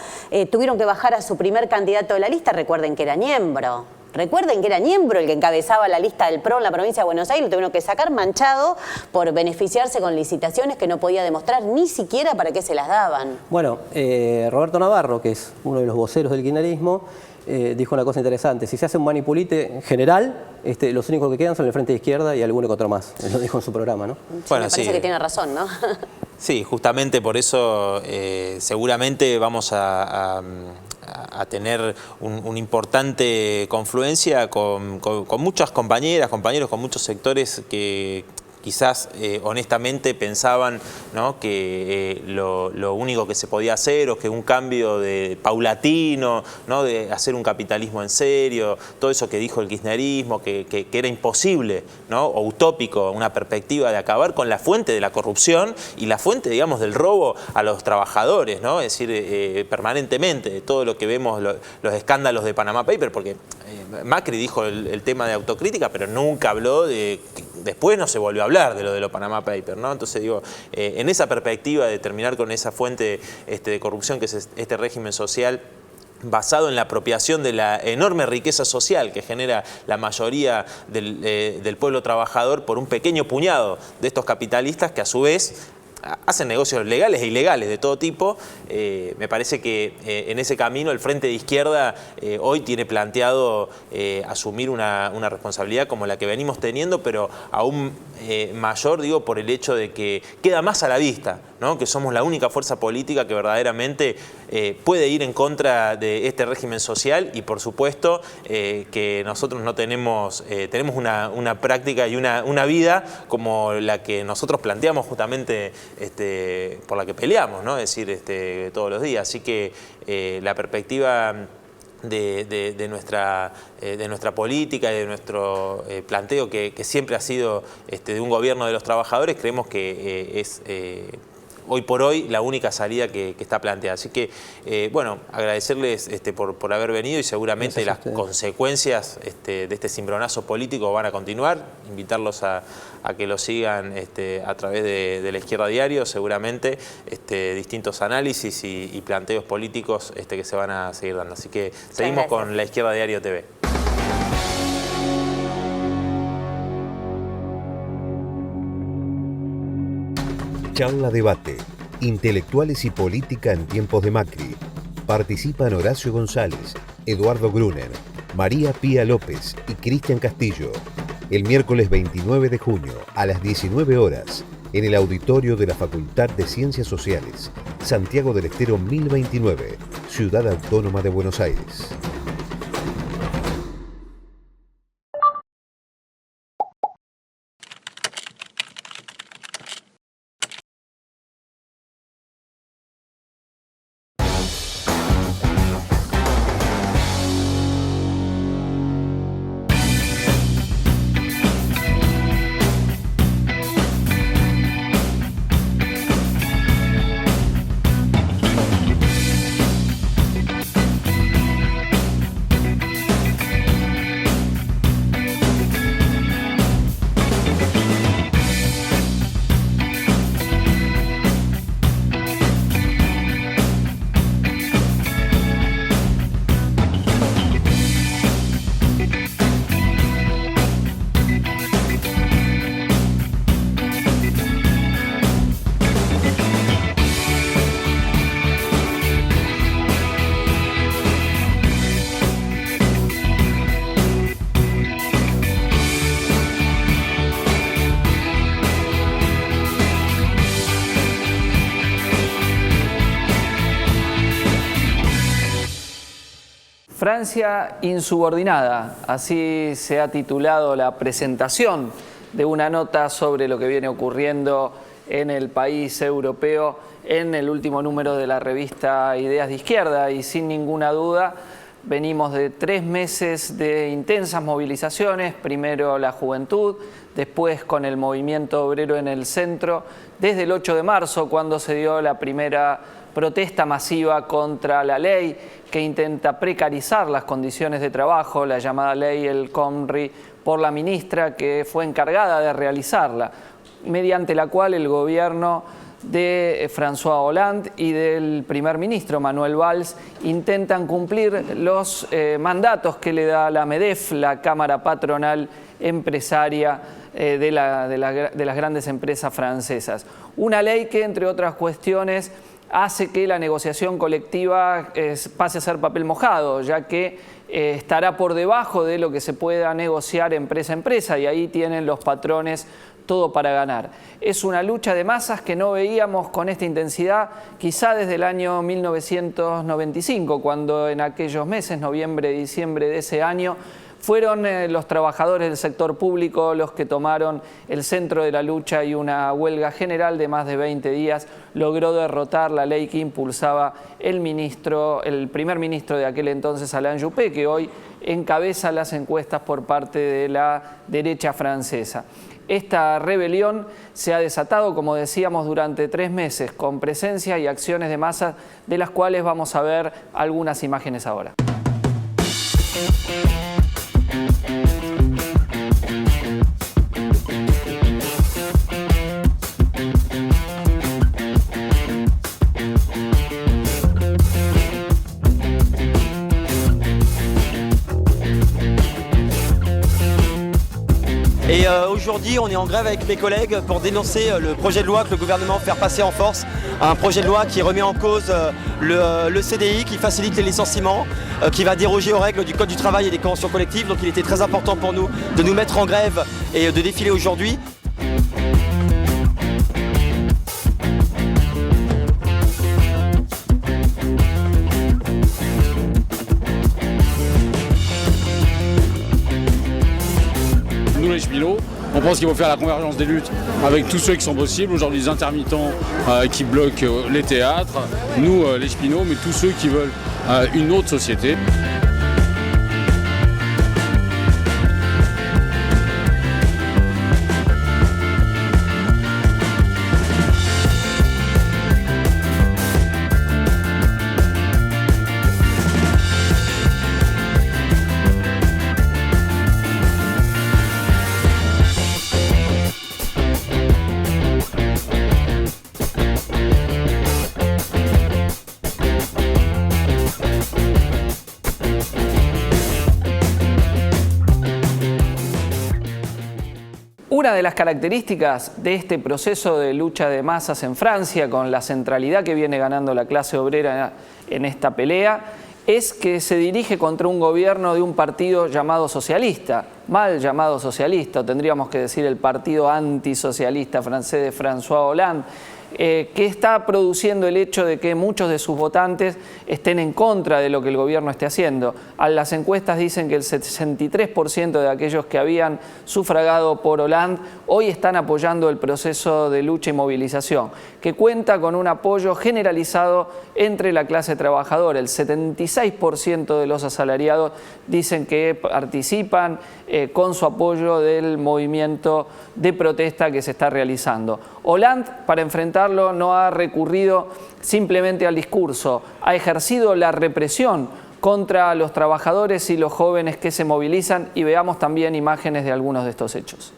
tuvieron que bajar a su primer candidato de la lista. Recuerden que era Niembro. Recuerden que era Niembro el que encabezaba la lista del PRO en la provincia de Buenos Aires. Lo tuvieron que sacar manchado por beneficiarse con licitaciones que no podía demostrar ni siquiera para qué se las daban. Bueno, Roberto Navarro, que es uno de los voceros del kirchnerismo, dijo una cosa interesante. Si se hace un manipulite en general, los únicos que quedan son el Frente de Izquierda y algún otro más. Lo dijo en su programa, ¿no? Sí, bueno, me parece que tiene razón, ¿no? Sí, justamente por eso seguramente vamos a tener una importante confluencia con muchas compañeras, compañeros, con muchos sectores que quizás honestamente pensaban, ¿no?, que lo único que se podía hacer o que un cambio paulatino, ¿no?, de hacer un capitalismo en serio, todo eso que dijo el kirchnerismo, que era imposible, ¿no?, o utópico, una perspectiva de acabar con la fuente de la corrupción y la fuente, digamos, del robo a los trabajadores, ¿no? Es decir, permanentemente, todo lo que vemos, los escándalos de Panama Papers, porque Macri dijo el tema de autocrítica, pero nunca habló de... Después no se volvió a hablar de lo Panama Papers, ¿no? Entonces digo, en esa perspectiva de terminar con esa fuente de corrupción que es este régimen social basado en la apropiación de la enorme riqueza social que genera la mayoría del pueblo trabajador por un pequeño puñado de estos capitalistas que a su vez hacen negocios legales e ilegales de todo tipo. Me parece que en ese camino el Frente de Izquierda hoy tiene planteado asumir una responsabilidad como la que venimos teniendo, pero aún mayor, digo, por el hecho de que queda más a la vista, ¿no?, que somos la única fuerza política que verdaderamente puede ir en contra de este régimen social y, por supuesto, que nosotros no tenemos una práctica y una vida como la que nosotros planteamos justamente por la que peleamos, ¿no? Es decir, todos los días. Así que la perspectiva de nuestra política y de nuestro planteo que siempre ha sido de un gobierno de los trabajadores, creemos que es hoy por hoy la única salida que está planteada. Así que, bueno, agradecerles por haber venido y seguramente las consecuencias de este cimbronazo político van a continuar. Invitarlos a que lo sigan a través de La Izquierda Diario, seguramente distintos análisis y planteos políticos que se van a seguir dando. Así que seguimos con La Izquierda Diario TV. Charla Debate. Intelectuales y política en tiempos de Macri. Participan Horacio González, Eduardo Gruner, María Pía López y Cristian Castillo. El miércoles 29 de junio a las 19 horas en el auditorio de la Facultad de Ciencias Sociales, Santiago del Estero 1029, Ciudad Autónoma de Buenos Aires. Francia insubordinada, así se ha titulado la presentación de una nota sobre lo que viene ocurriendo en el país europeo en el último número de la revista Ideas de Izquierda, y sin ninguna duda venimos de 3 meses de intensas movilizaciones, primero la juventud, después con el movimiento obrero en el centro, desde el 8 de marzo cuando se dio la primera protesta masiva contra la ley que intenta precarizar las condiciones de trabajo, la llamada ley El Khomri, por la ministra que fue encargada de realizarla, mediante la cual el gobierno de François Hollande y del primer ministro Manuel Valls intentan cumplir los mandatos que le da la MEDEF, la Cámara Patronal Empresaria de las grandes empresas francesas. Una ley que, entre otras cuestiones, hace que la negociación colectiva pase a ser papel mojado, ya que estará por debajo de lo que se pueda negociar empresa a empresa, y ahí tienen los patrones todo para ganar. Es una lucha de masas que no veíamos con esta intensidad quizá desde el año 1995, cuando en aquellos meses, noviembre y diciembre de ese año, fueron los trabajadores del sector público los que tomaron el centro de la lucha, y una huelga general de más de 20 días logró derrotar la ley que impulsaba el primer ministro de aquel entonces, Alain Juppé, que hoy encabeza las encuestas por parte de la derecha francesa. Esta rebelión se ha desatado, como decíamos, durante 3 meses, con presencia y acciones de masa, de las cuales vamos a ver algunas imágenes ahora. Et aujourd'hui, on est en grève avec mes collègues pour dénoncer le projet de loi que le gouvernement veut faire passer en force. Un projet de loi qui remet en cause le CDI, qui facilite les licenciements, qui va déroger aux règles du Code du travail et des conventions collectives. Donc il était très important pour nous de nous mettre en grève et de défiler aujourd'hui. Nous les cheminots, on pense qu'il faut faire la convergence des luttes avec tous ceux qui sont possibles. Aujourd'hui les intermittents qui bloquent les théâtres, nous les cheminots, mais tous ceux qui veulent une autre société. Una de las características de este proceso de lucha de masas en Francia, con la centralidad que viene ganando la clase obrera en esta pelea, es que se dirige contra un gobierno de un partido llamado socialista, mal llamado socialista, o tendríamos que decir el partido antisocialista francés de François Hollande, que está produciendo el hecho de que muchos de sus votantes estén en contra de lo que el gobierno esté haciendo. Las encuestas dicen que el 63% de aquellos que habían sufragado por Hollande hoy están apoyando el proceso de lucha y movilización, que cuenta con un apoyo generalizado entre la clase trabajadora. El 76% de los asalariados dicen que participan con su apoyo del movimiento de protesta que se está realizando. Hollande, para enfrentarlo, no ha recurrido simplemente al discurso, ha ejercido la represión contra los trabajadores y los jóvenes que se movilizan, y veamos también imágenes de algunos de estos hechos.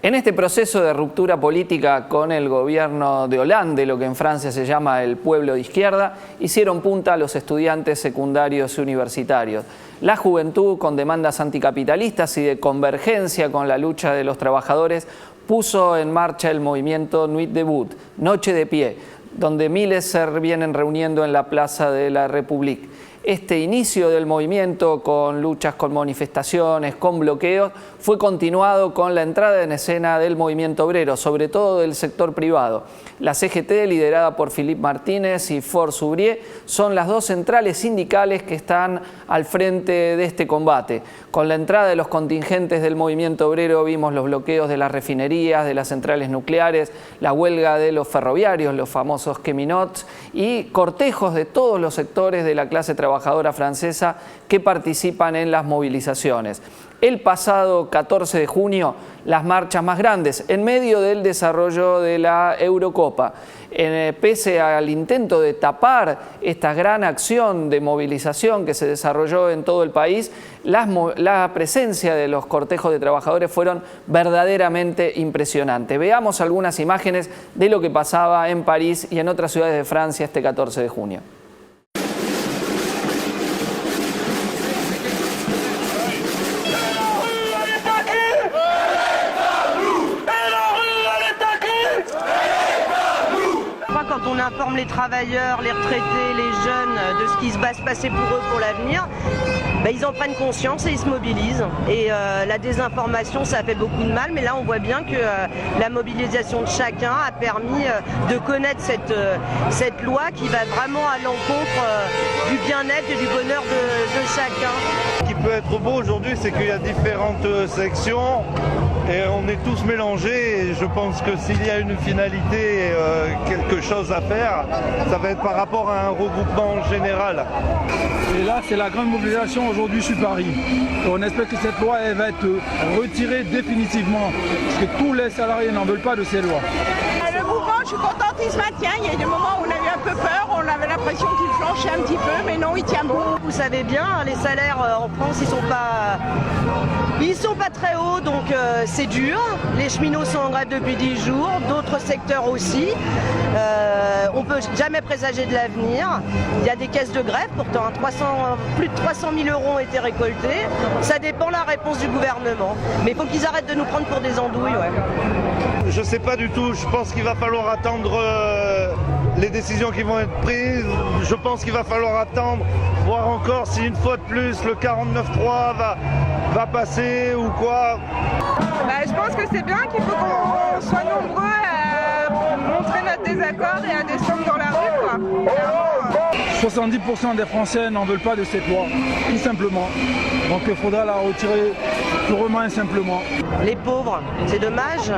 En este proceso de ruptura política con el gobierno de Hollande, lo que en Francia se llama el pueblo de izquierda, hicieron punta los estudiantes secundarios y universitarios. La juventud, con demandas anticapitalistas y de convergencia con la lucha de los trabajadores, puso en marcha el movimiento Nuit debout, Noche de Pie, donde miles se vienen reuniendo en la Plaza de la République. Este inicio del movimiento, con luchas, con manifestaciones, con bloqueos, fue continuado con la entrada en escena del movimiento obrero, sobre todo del sector privado. La CGT, liderada por Philippe Martínez y Force Ouvrier, son las dos centrales sindicales que están al frente de este combate. Con la entrada de los contingentes del movimiento obrero vimos los bloqueos de las refinerías, de las centrales nucleares, la huelga de los ferroviarios, los famosos cheminots, y cortejos de todos los sectores de la clase trabajadora francesa que participan en las movilizaciones. El pasado 14 de junio, las marchas más grandes, en medio del desarrollo de la Eurocopa. Pese al intento de tapar esta gran acción de movilización que se desarrolló en todo el país, la presencia de los cortejos de trabajadores fueron verdaderamente impresionantes. Veamos algunas imágenes de lo que pasaba en París y en otras ciudades de Francia este 14 de junio. Quand on informe les travailleurs, les retraités, les jeunes de ce qui va se passer pour eux pour l'avenir, ils en prennent conscience et ils se mobilisent. Et la désinformation, ça fait beaucoup de mal, mais là on voit bien que la mobilisation de chacun a permis de connaître cette loi qui va vraiment à l'encontre du bien-être et du bonheur de chacun. Ce qui peut être beau aujourd'hui, c'est qu'il y a différentes sections et on est tous mélangés. Et je pense que s'il y a une finalité, quelque chose à faire, ça va être par rapport à un regroupement général. Et là, c'est la grande mobilisation aujourd'hui sur Paris. Et on espère que cette loi elle va être retirée définitivement, parce que tous les salariés n'en veulent pas de ces lois. Le mouvement, je suis contente, il se maintient. Il y a des moments où on a eu un peu peur, on avait l'impression qu'il flanchait un petit peu, mais non, il tient bon. Vous savez bien, les salaires en France, ils sont pas très hauts, donc c'est dur. Les cheminots sont en grève depuis 10 jours, d'autres secteurs aussi. On peut jamais présager de l'avenir. Il y a des caisses de grève, pourtant plus de 300 000 € ont été récoltés. Ça dépend de la réponse du gouvernement. Mais il faut qu'ils arrêtent de nous prendre pour des andouilles. Ouais. Je sais pas du tout, je pense qu'il va falloir attendre les décisions qui vont être prises. Je pense qu'il va falloir attendre, voir encore si une fois de plus le 49.3 va passer ou quoi. Je pense que c'est bien qu'il faut qu'on soit nombreux à montrer notre désaccord et à descendre dans la rue, quoi. 70% des Français n'en veulent pas de cette loi, tout simplement. Donc il faudra la retirer purement et simplement. Les pauvres, c'est dommage.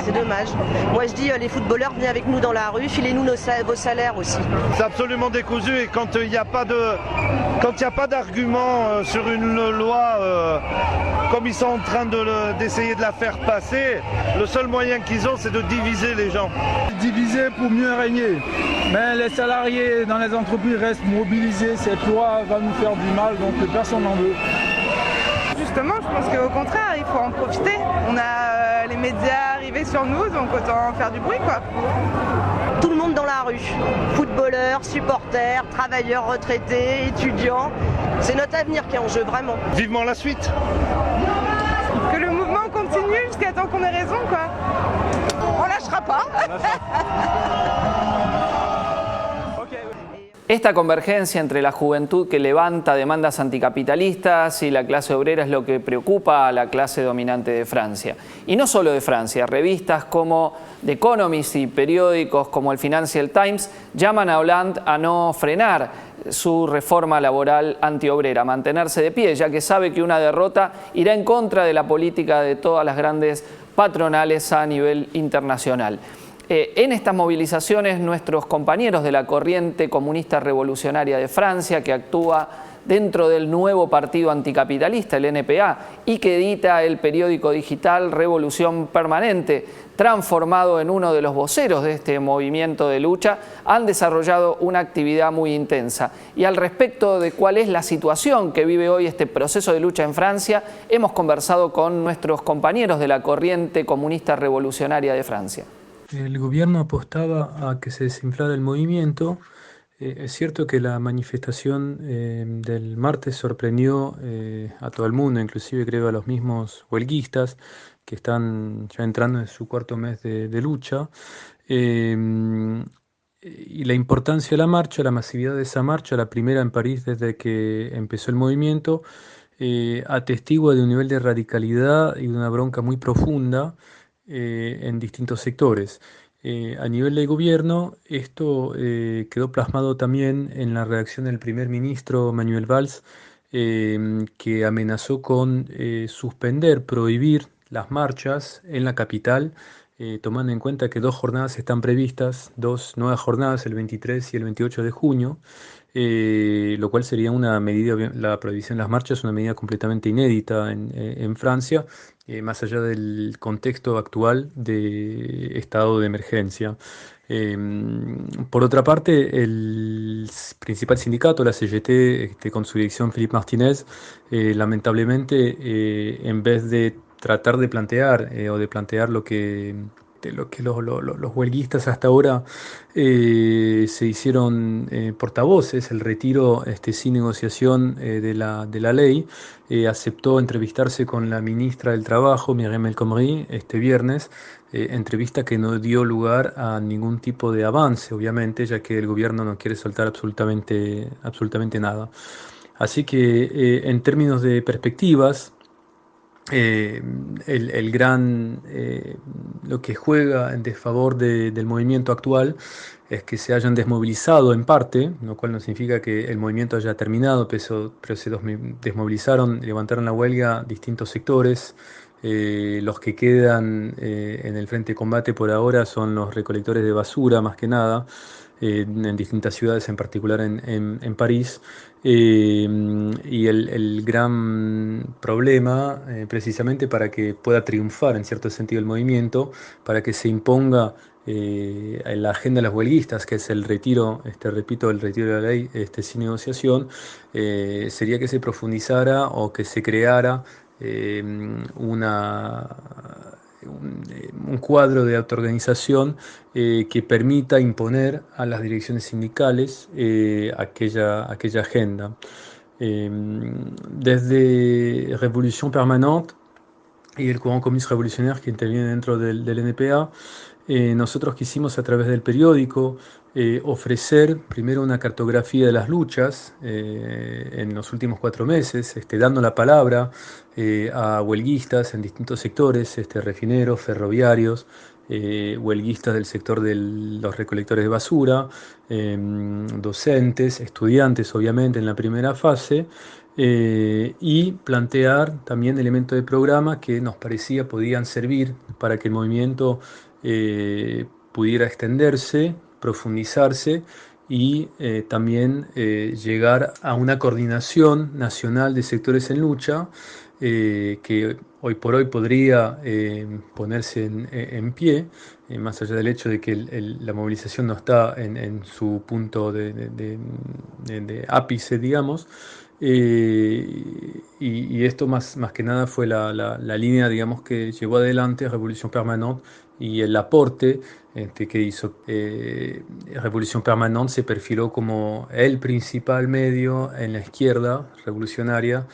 C'est dommage. Moi je dis, les footballeurs, venez avec nous dans la rue, filez-nous vos salaires aussi. C'est absolument décousu et quand il n'y a pas d'argument sur une loi comme ils sont en train d'essayer de la faire passer, le seul moyen qu'ils ont c'est de diviser les gens. Diviser pour mieux régner. Mais les salariés dans les entreprises restent mobilisés, cette loi va nous faire du mal, donc personne n'en veut. Justement, je pense qu'au contraire, il faut en profiter. On a les médias arrivés sur nous, donc autant faire du bruit, quoi. Tout le monde dans la rue, footballeurs, supporters, travailleurs, retraités, étudiants. C'est notre avenir qui est en jeu, vraiment. Vivement la suite. Que le mouvement continue jusqu'à temps qu'on ait raison, quoi. On lâchera pas. Esta convergencia entre la juventud que levanta demandas anticapitalistas y la clase obrera es lo que preocupa a la clase dominante de Francia. Y no solo de Francia, revistas como The Economist y periódicos como el Financial Times llaman a Hollande a no frenar su reforma laboral antiobrera, mantenerse de pie, ya que sabe que una derrota irá en contra de la política de todas las grandes patronales a nivel internacional. En estas movilizaciones, nuestros compañeros de la corriente comunista revolucionaria de Francia, que actúa dentro del nuevo partido anticapitalista, el NPA, y que edita el periódico digital Revolución Permanente, transformado en uno de los voceros de este movimiento de lucha, han desarrollado una actividad muy intensa. Y al respecto de cuál es la situación que vive hoy este proceso de lucha en Francia, hemos conversado con nuestros compañeros de la corriente comunista revolucionaria de Francia. El gobierno apostaba a que se desinflara el movimiento. Es cierto que la manifestación del martes sorprendió a todo el mundo, inclusive creo a los mismos huelguistas, que están ya entrando en su cuarto mes de lucha, y la importancia de la marcha, la masividad de esa marcha, la primera en París desde que empezó el movimiento, atestigua de un nivel de radicalidad y de una bronca muy profunda en distintos sectores. A nivel de gobierno, esto quedó plasmado también en la reacción del primer ministro Manuel Valls, que amenazó con suspender, prohibir las marchas en la capital, tomando en cuenta que 2 jornadas están previstas, 2 nuevas jornadas, el 23 y el 28 de junio, lo cual sería una medida, la prohibición de las marchas, una medida completamente inédita en Francia, más allá del contexto actual de estado de emergencia. Por otra parte, el principal sindicato, la CGT, con su dirección Philippe Martinez, lamentablemente, en vez de tratar de plantear lo que los huelguistas hasta ahora se hicieron portavoces, el retiro sin negociación de la ley, aceptó entrevistarse con la ministra del Trabajo, Myriam El Khomri, este viernes, entrevista que no dio lugar a ningún tipo de avance, obviamente, ya que el gobierno no quiere soltar absolutamente nada. Así que en términos de perspectivas, lo que juega en desfavor del movimiento actual es que se hayan desmovilizado en parte, lo cual no significa que el movimiento haya terminado, pero se desmovilizaron, levantaron la huelga distintos sectores. Los que quedan en el frente de combate por ahora son los recolectores de basura, más que nada, en distintas ciudades, en particular en París. Y el gran problema, precisamente para que pueda triunfar en cierto sentido el movimiento, para que se imponga en la agenda de los huelguistas, que es el retiro, repito, el retiro de la ley sin negociación, sería que se profundizara o que se creara un cuadro de autoorganización que permita imponer a las direcciones sindicales aquella agenda. Desde Revolución Permanente y el Courant Communiste Revolucionaire, que interviene dentro del NPA, nosotros quisimos, a través del periódico, ofrecer primero una cartografía de las luchas en los últimos 4 meses, dando la palabra a huelguistas en distintos sectores, refineros, ferroviarios, huelguistas del sector de los recolectores de basura, docentes, estudiantes, obviamente, en la primera fase, y plantear también elementos de programa que nos parecía podían servir para que el movimiento pudiera extenderse, profundizarse y también llegar a una coordinación nacional de sectores en lucha que hoy por hoy podría ponerse en pie, más allá del hecho de que la movilización no está en su punto de ápice, digamos. Y esto más que nada fue la línea, digamos, que llevó adelante Revolución Permanente y el aporte que hizo. Revolución Permanente se perfiló como el principal medio en la izquierda revolucionaria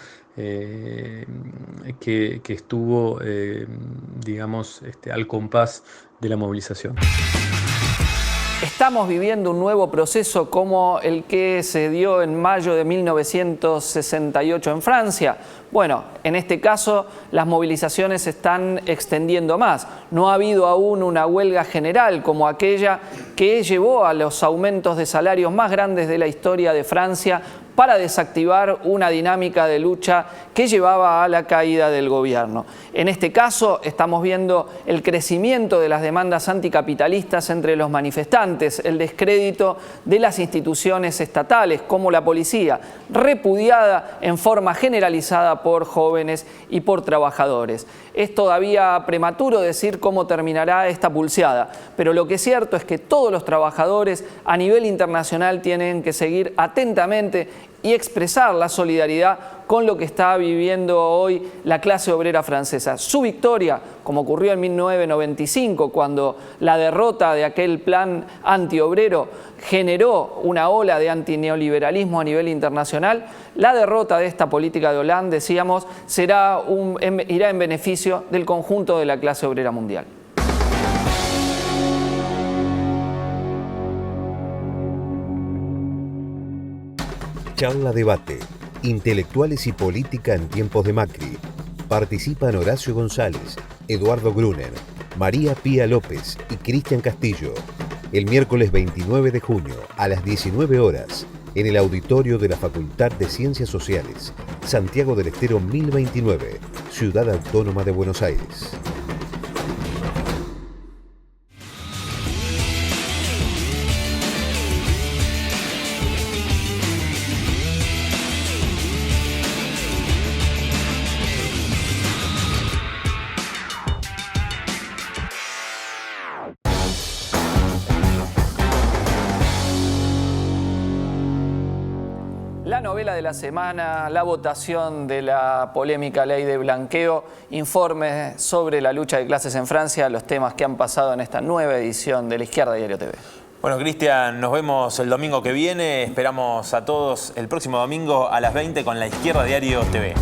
que estuvo, digamos, al compás de la movilización. ¿Estamos viviendo un nuevo proceso como el que se dio en mayo de 1968 en Francia? Bueno, en este caso las movilizaciones se están extendiendo más. No ha habido aún una huelga general como aquella que llevó a los aumentos de salarios más grandes de la historia de Francia para desactivar una dinámica de lucha que llevaba a la caída del gobierno. En este caso estamos viendo el crecimiento de las demandas anticapitalistas entre los manifestantes, el descrédito de las instituciones estatales como la policía, repudiada en forma generalizada por jóvenes y por trabajadores. Es todavía prematuro decir cómo terminará esta pulseada, pero lo que es cierto es que todos los trabajadores a nivel internacional tienen que seguir atentamente y expresar la solidaridad con lo que está viviendo hoy la clase obrera francesa. Su victoria, como ocurrió en 1995, cuando la derrota de aquel plan antiobrero generó una ola de antineoliberalismo a nivel internacional, la derrota de esta política de Hollande, decíamos, irá en beneficio del conjunto de la clase obrera mundial. Charla Debate. Intelectuales y política en tiempos de Macri. Participan Horacio González, Eduardo Gruner, María Pía López y Cristian Castillo. El miércoles 29 de junio a las 19 horas en el auditorio de la Facultad de Ciencias Sociales, Santiago del Estero 1029, Ciudad Autónoma de Buenos Aires. La novela de la semana, la votación de la polémica ley de blanqueo, informes sobre la lucha de clases en Francia, los temas que han pasado en esta nueva edición de La Izquierda Diario TV. Bueno, Cristian, nos vemos el domingo que viene. Esperamos a todos el próximo domingo a las 20 con La Izquierda Diario TV.